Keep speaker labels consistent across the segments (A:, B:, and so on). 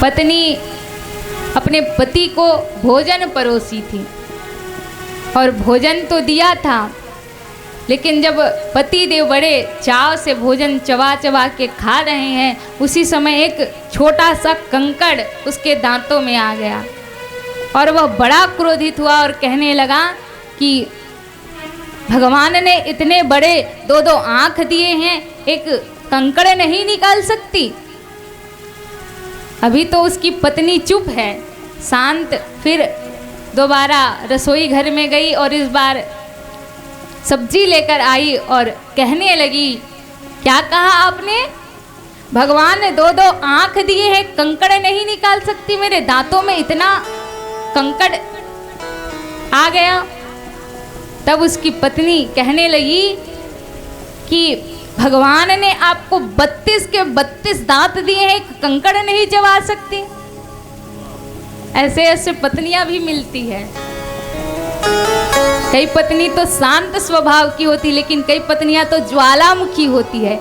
A: पत्नी अपने पति को भोजन परोसी थी और भोजन तो दिया था, लेकिन जब पति देव बड़े चाव से भोजन चबा चबा के खा रहे हैं, उसी समय एक छोटा सा कंकड़ उसके दांतों में आ गया और वह बड़ा क्रोधित हुआ और कहने लगा कि भगवान ने इतने बड़े दो दो आँख दिए हैं, एक कंकड़ नहीं निकाल सकती। अभी तो उसकी पत्नी चुप है, शांत, फिर दोबारा रसोई घर में गई और इस बार सब्जी लेकर आई और कहने लगी, क्या कहा आपने? भगवान ने दो दो आँख दिए हैं, कंकड़ नहीं निकाल सकती, मेरे दांतों में इतना कंकड़ आ गया। तब उसकी पत्नी कहने लगी कि भगवान ने आपको 32 के 32 दांत दिए हैं, एक कंकड़ नहीं चबा सकती। ऐसे ऐसे पत्नियां भी मिलती है। कई पत्नी तो शांत स्वभाव की होती, लेकिन कई पत्नियां तो ज्वालामुखी होती है।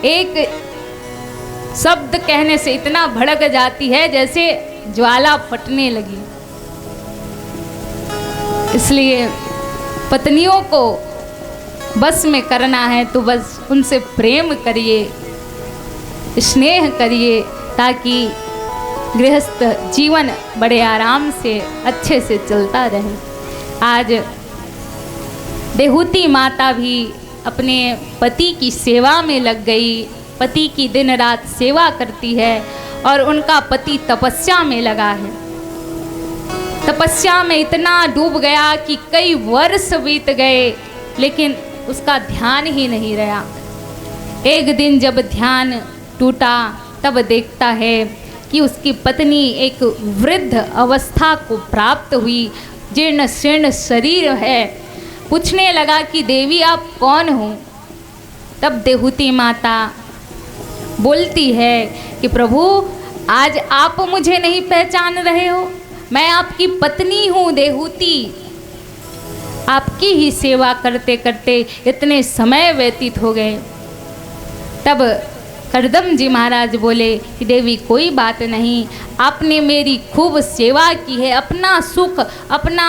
A: एक शब्द कहने से इतना भड़क जाती है जैसे ज्वाला फटने लगी। इसलिए पत्नियों को बस में करना है तो बस उनसे प्रेम करिए, स्नेह करिए, ताकि गृहस्थ जीवन बड़े आराम से अच्छे से चलता रहे। आज देहूती माता भी अपने पति की सेवा में लग गई, पति की दिन रात सेवा करती है और उनका पति तपस्या में लगा है। तपस्या में इतना डूब गया कि कई वर्ष बीत गए, लेकिन उसका ध्यान ही नहीं रहा। एक दिन जब ध्यान टूटा तब देखता है कि उसकी पत्नी एक वृद्ध अवस्था को प्राप्त हुई, जीर्ण शीर्ण शरीर है। पूछने लगा कि देवी आप कौन हो? तब देहूती माता बोलती है कि प्रभु आज आप मुझे नहीं पहचान रहे हो, मैं आपकी पत्नी हूँ देहूती। आपकी ही सेवा करते करते इतने समय व्यतीत हो गए। तब करदम जी महाराज बोले कि देवी कोई बात नहीं, आपने मेरी खूब सेवा की है, अपना सुख अपना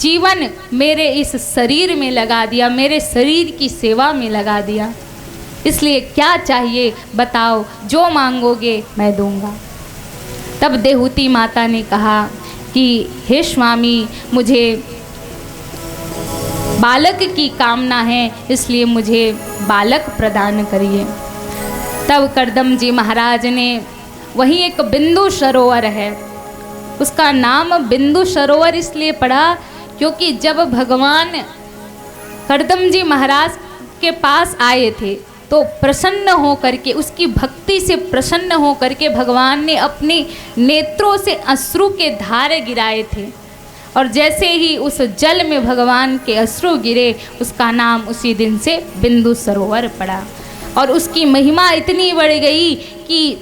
A: जीवन मेरे इस शरीर में लगा दिया, मेरे शरीर की सेवा में लगा दिया, इसलिए क्या चाहिए बताओ, जो मांगोगे मैं दूंगा। तब देहूती माता ने कहा कि हे स्वामी मुझे बालक की कामना है, इसलिए मुझे बालक प्रदान करिए। तब करदम जी महाराज ने वहीं एक बिंदु सरोवर है, उसका नाम बिंदु सरोवर इसलिए पड़ा क्योंकि जब भगवान करदम जी महाराज के पास आए थे तो प्रसन्न होकर के, उसकी भक्ति से प्रसन्न होकर के भगवान ने अपने नेत्रों से अश्रु के धारे गिराए थे और जैसे ही उस जल में भगवान के अश्रु गिरे, उसका नाम उसी दिन से बिंदु सरोवर पड़ा। और उसकी महिमा इतनी बढ़ गई कि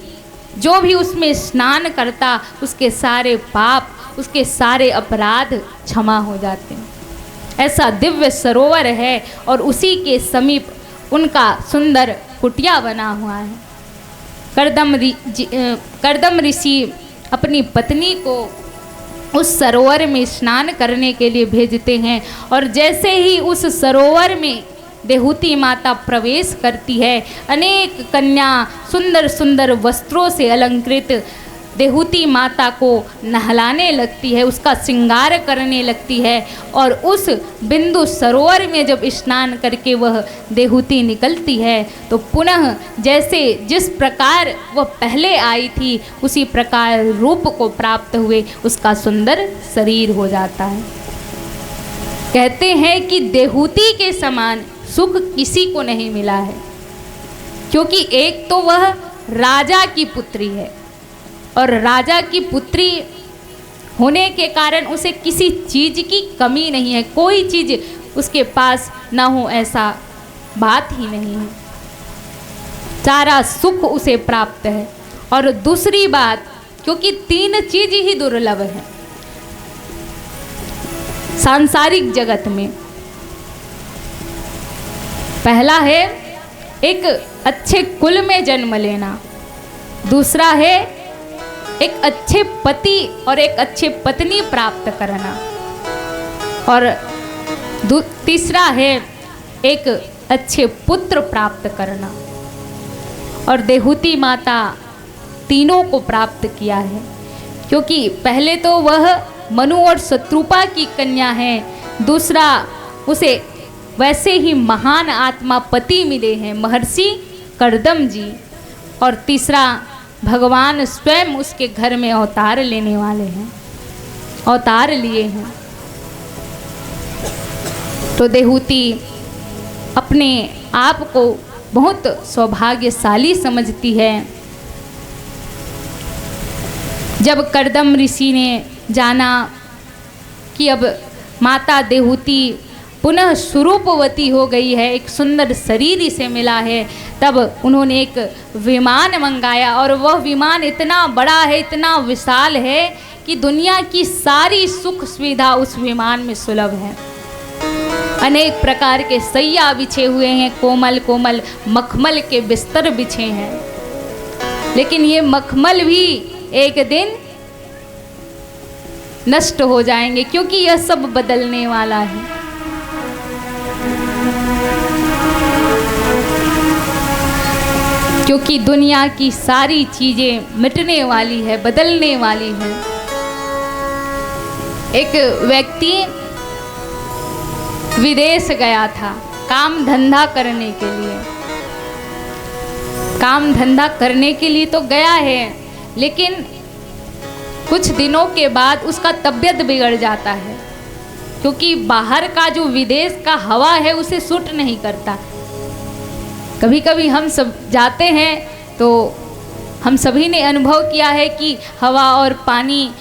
A: जो भी उसमें स्नान करता उसके सारे पाप, उसके सारे अपराध क्षमा हो जाते हैं। ऐसा दिव्य सरोवर है और उसी के समीप उनका सुंदर कुटिया बना हुआ है। करदम ऋषि अपनी पत्नी को उस सरोवर में स्नान करने के लिए भेजते हैं और जैसे ही उस सरोवर में देहूती माता प्रवेश करती है, अनेक कन्या सुंदर सुंदर वस्त्रों से अलंकृत देहूती माता को नहलाने लगती है, उसका श्रृंगार करने लगती है और उस बिंदु सरोवर में जब स्नान करके वह देहूती निकलती है तो पुनः जैसे जिस प्रकार वह पहले आई थी उसी प्रकार रूप को प्राप्त हुए उसका सुंदर शरीर हो जाता है। कहते हैं कि देहूती के समान सुख किसी को नहीं मिला है, क्योंकि एक तो वह राजा की पुत्री है और राजा की पुत्री होने के कारण उसे किसी चीज़ की कमी नहीं है, कोई चीज़ उसके पास ना हो ऐसा बात ही नहीं है, सारा सुख उसे प्राप्त है। और दूसरी बात, क्योंकि 3 चीज ही दुर्लभ है सांसारिक जगत में। पहला है एक अच्छे कुल में जन्म लेना, दूसरा है एक अच्छे पति और एक अच्छे पत्नी प्राप्त करना, और तीसरा है एक अच्छे पुत्र प्राप्त करना। और देहूती माता तीनों को प्राप्त किया है, क्योंकि पहले तो वह मनु और शत्रुपा की कन्या है, दूसरा उसे वैसे ही महान आत्मा पति मिले हैं महर्षि कर्दम जी, और तीसरा भगवान स्वयं उसके घर में अवतार लेने वाले हैं, अवतार लिए हैं। तो देहूती अपने आप को बहुत सौभाग्यशाली समझती है। जब कर्दम ऋषि ने जाना कि अब माता देहूती पुनः स्वरूपवती हो गई है, एक सुंदर शरीर इसे मिला है, तब उन्होंने एक विमान मंगाया, और वह विमान इतना बड़ा है, इतना विशाल है कि दुनिया की सारी सुख सुविधा उस विमान में सुलभ है। अनेक प्रकार के सैया बिछे हुए हैं, कोमल कोमल मखमल के बिस्तर बिछे हैं, लेकिन ये मखमल भी एक दिन नष्ट हो जाएंगे, क्योंकि यह सब बदलने वाला है। क्योंकि दुनिया की सारी चीजें मिटने वाली है, बदलने वाली है। एक व्यक्ति विदेश गया था काम धंधा करने के लिए। काम धंधा करने के लिए तो गया है, लेकिन कुछ दिनों के बाद उसका तबीयत बिगड़ जाता है, क्योंकि बाहर का जो विदेश का हवा है उसे सूट नहीं करता। कभी कभी हम सब जाते हैं तो हम सभी ने अनुभव किया है कि हवा और पानी,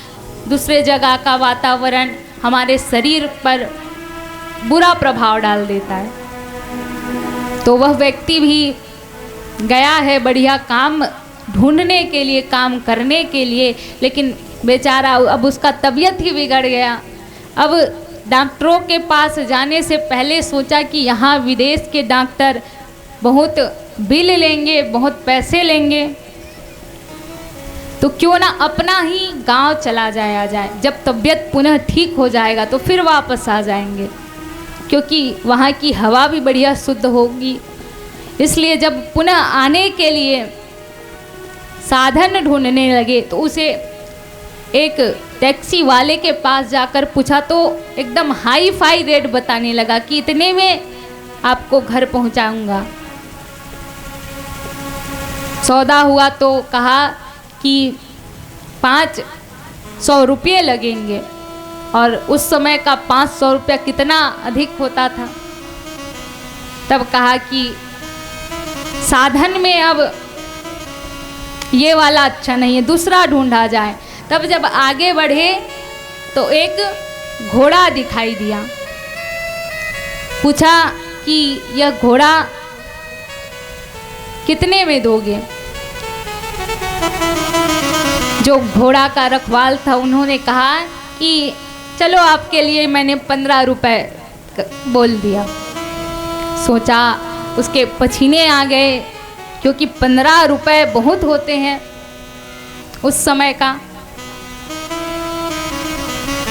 A: दूसरे जगह का वातावरण हमारे शरीर पर बुरा प्रभाव डाल देता है। तो वह व्यक्ति भी गया है बढ़िया काम ढूंढने के लिए, काम करने के लिए, लेकिन बेचारा अब उसका तबीयत ही बिगड़ गया। अब डॉक्टरों के पास जाने से पहले सोचा कि यहाँ विदेश के डॉक्टर बहुत बिल लेंगे, बहुत पैसे लेंगे, तो क्यों ना अपना ही गांव चला जाया जाए। जब तबीयत पुनः ठीक हो जाएगा तो फिर वापस आ जाएंगे, क्योंकि वहाँ की हवा भी बढ़िया शुद्ध होगी। इसलिए जब पुनः आने के लिए साधन ढूंढने लगे तो उसे एक टैक्सी वाले के पास जाकर पूछा, तो एकदम हाई फाई रेट बताने लगा कि इतने में आपको घर पहुंचाऊंगा। सौदा हुआ तो कहा कि 500 रुपये लगेंगे, और उस समय का 500 रुपया कितना अधिक होता था। तब कहा कि साधन में अब ये वाला अच्छा नहीं है, दूसरा ढूंढा जाए। तब जब आगे बढ़े तो एक घोड़ा दिखाई दिया। पूछा कि यह घोड़ा कितने में दोगे? जो घोड़ा का रखवाल था उन्होंने कहा कि चलो आपके लिए मैंने 15 रुपए बोल दिया। सोचा, उसके पसीने आ गए, क्योंकि 15 रुपए बहुत होते हैं उस समय का।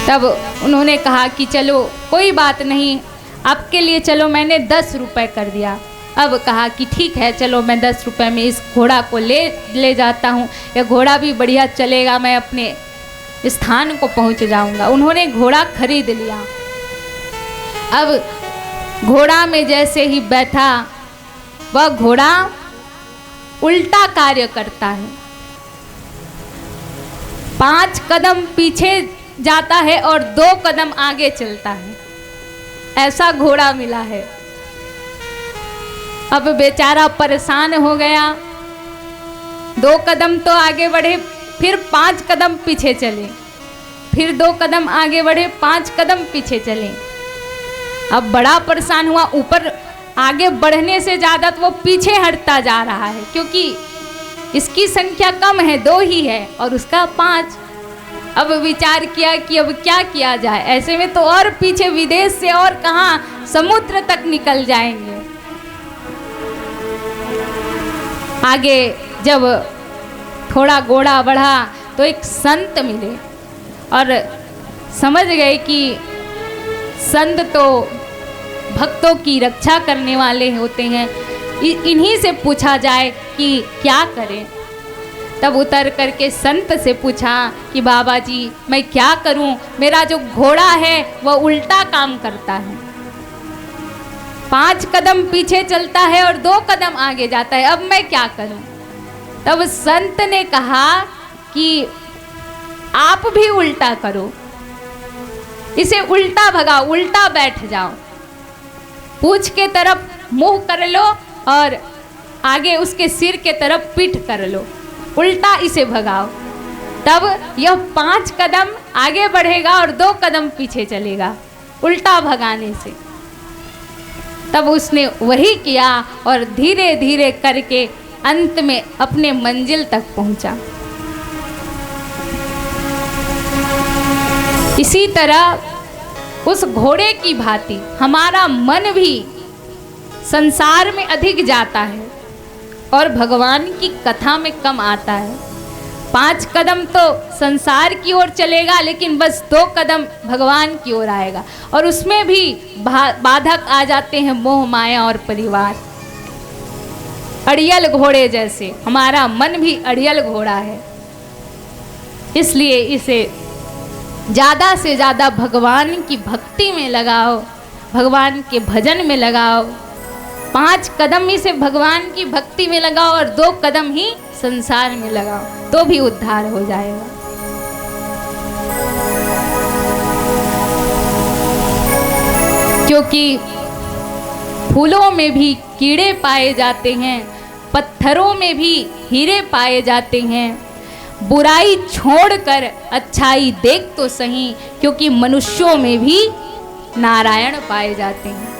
A: तब उन्होंने कहा कि चलो कोई बात नहीं, आपके लिए चलो मैंने 10 रुपए कर दिया। अब कहा कि ठीक है, चलो मैं 10 रुपए में इस घोड़ा को ले जाता हूँ, यह घोड़ा भी बढ़िया चलेगा, मैं अपने स्थान को पहुँच जाऊँगा। उन्होंने घोड़ा खरीद लिया। अब घोड़ा में जैसे ही बैठा, वह घोड़ा उल्टा कार्य करता है, 5 कदम पीछे जाता है और 2 कदम आगे चलता है। ऐसा घोड़ा मिला है। अब बेचारा परेशान हो गया, 2 कदम तो आगे बढ़े, फिर 5 कदम पीछे चले, फिर 2 कदम आगे बढ़े, 5 कदम पीछे चले। अब बड़ा परेशान हुआ, ऊपर आगे बढ़ने से ज़्यादा तो वो पीछे हटता जा रहा है, क्योंकि इसकी संख्या कम है, 2 ही है और उसका 5। अब विचार किया कि अब क्या किया जाए, ऐसे में तो और पीछे विदेश से और कहाँ समुद्र तक निकल जाएंगे। आगे जब थोड़ा घोड़ा बढ़ा तो एक संत मिले और समझ गए कि संत तो भक्तों की रक्षा करने वाले होते हैं, इन्हीं से पूछा जाए कि क्या करें। तब उतर करके संत से पूछा कि बाबा जी मैं क्या करूं, मेरा जो घोड़ा है वह उल्टा काम करता है, 5 कदम पीछे चलता है और 2 कदम आगे जाता है, अब मैं क्या करूं। तब संत ने कहा कि आप भी उल्टा करो, इसे उल्टा भगाओ, उल्टा बैठ जाओ, पूंछ के तरफ मुंह कर लो और आगे उसके सिर के तरफ पीठ कर लो, उल्टा इसे भगाओ, तब यह 5 कदम आगे बढ़ेगा और 2 कदम पीछे चलेगा उल्टा भगाने से। तब उसने वही किया और धीरे धीरे करके अंत में अपने मंजिल तक पहुंचा। इसी तरह उस घोड़े की भांति हमारा मन भी संसार में अधिक जाता है और भगवान की कथा में कम आता है। 5 कदम तो संसार की ओर चलेगा, लेकिन बस 2 कदम भगवान की ओर आएगा, और उसमें भी बाधक आ जाते हैं मोह माया और परिवार। अड़ियल घोड़े जैसे हमारा मन भी अड़ियल घोड़ा है, इसलिए इसे ज़्यादा से ज़्यादा भगवान की भक्ति में लगाओ, भगवान के भजन में लगाओ। 5 कदम ही से भगवान की भक्ति में लगाओ और 2 कदम ही संसार में लगाओ, तो भी उद्धार हो जाएगा। क्योंकि फूलों में भी कीड़े पाए जाते हैं, पत्थरों में भी हीरे पाए जाते हैं, बुराई छोड़कर अच्छाई देख तो सही, क्योंकि मनुष्यों में भी नारायण पाए जाते हैं।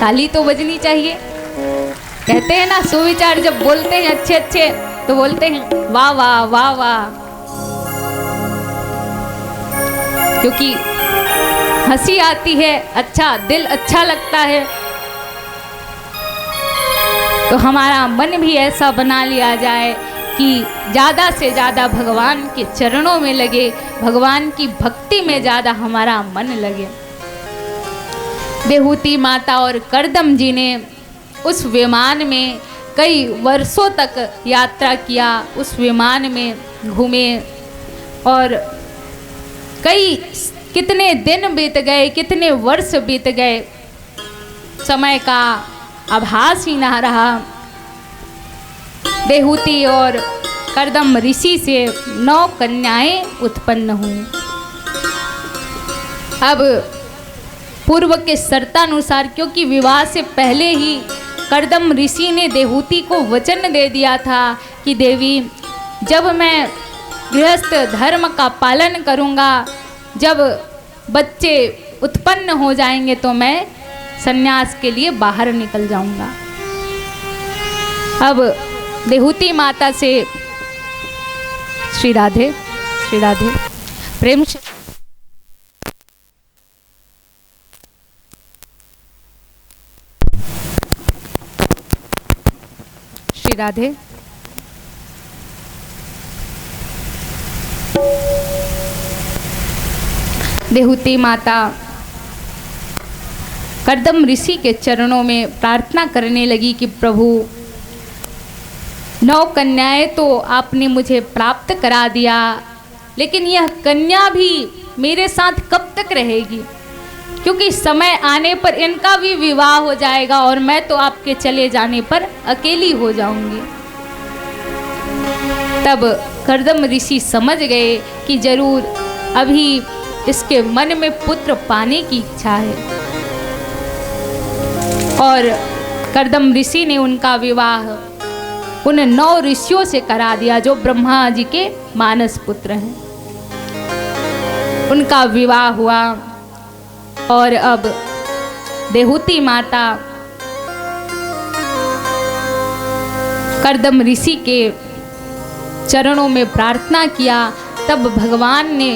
A: ताली तो बजनी चाहिए। कहते हैं ना, सुविचार जब बोलते हैं अच्छे अच्छे तो बोलते हैं वाह वाह वाह वाह, क्योंकि हंसी आती है, अच्छा दिल अच्छा लगता है। तो हमारा मन भी ऐसा बना लिया जाए कि ज़्यादा से ज़्यादा भगवान के चरणों में लगे, भगवान की भक्ति में ज़्यादा हमारा मन लगे। देहूती माता और करदम जी ने उस विमान में कई वर्षों तक यात्रा किया, उस विमान में घूमे और कितने दिन बीत गए, कितने वर्ष बीत गए, समय का आभास ही ना रहा। देहूती और करदम ऋषि से 9 कन्याएं उत्पन्न हुई। अब पूर्व के शर्तानुसार, क्योंकि विवाह से पहले ही करदम ऋषि ने देहूती को वचन दे दिया था कि देवी, जब मैं गृहस्थ धर्म का पालन करूंगा, जब बच्चे उत्पन्न हो जाएंगे तो मैं संन्यास के लिए बाहर निकल जाऊंगा। अब देहूती माता से श्री राधे प्रेम से श्री राधे। देहूती माता करदम ऋषि के चरणों में प्रार्थना करने लगी कि प्रभु, 9 कन्याएं तो आपने मुझे प्राप्त करा दिया, लेकिन यह कन्या भी मेरे साथ कब तक रहेगी, क्योंकि समय आने पर इनका भी विवाह हो जाएगा और मैं तो आपके चले जाने पर अकेली हो जाऊंगी। तब करदम ऋषि समझ गए कि जरूर अभी इसके मन में पुत्र पाने की इच्छा है, और करदम ऋषि ने उनका विवाह उन 9 ऋषियों से करा दिया जो ब्रह्मा जी के मानस पुत्र हैं। उनका विवाह हुआ और अब देहूती माता करदम ऋषि के चरणों में प्रार्थना किया, तब भगवान ने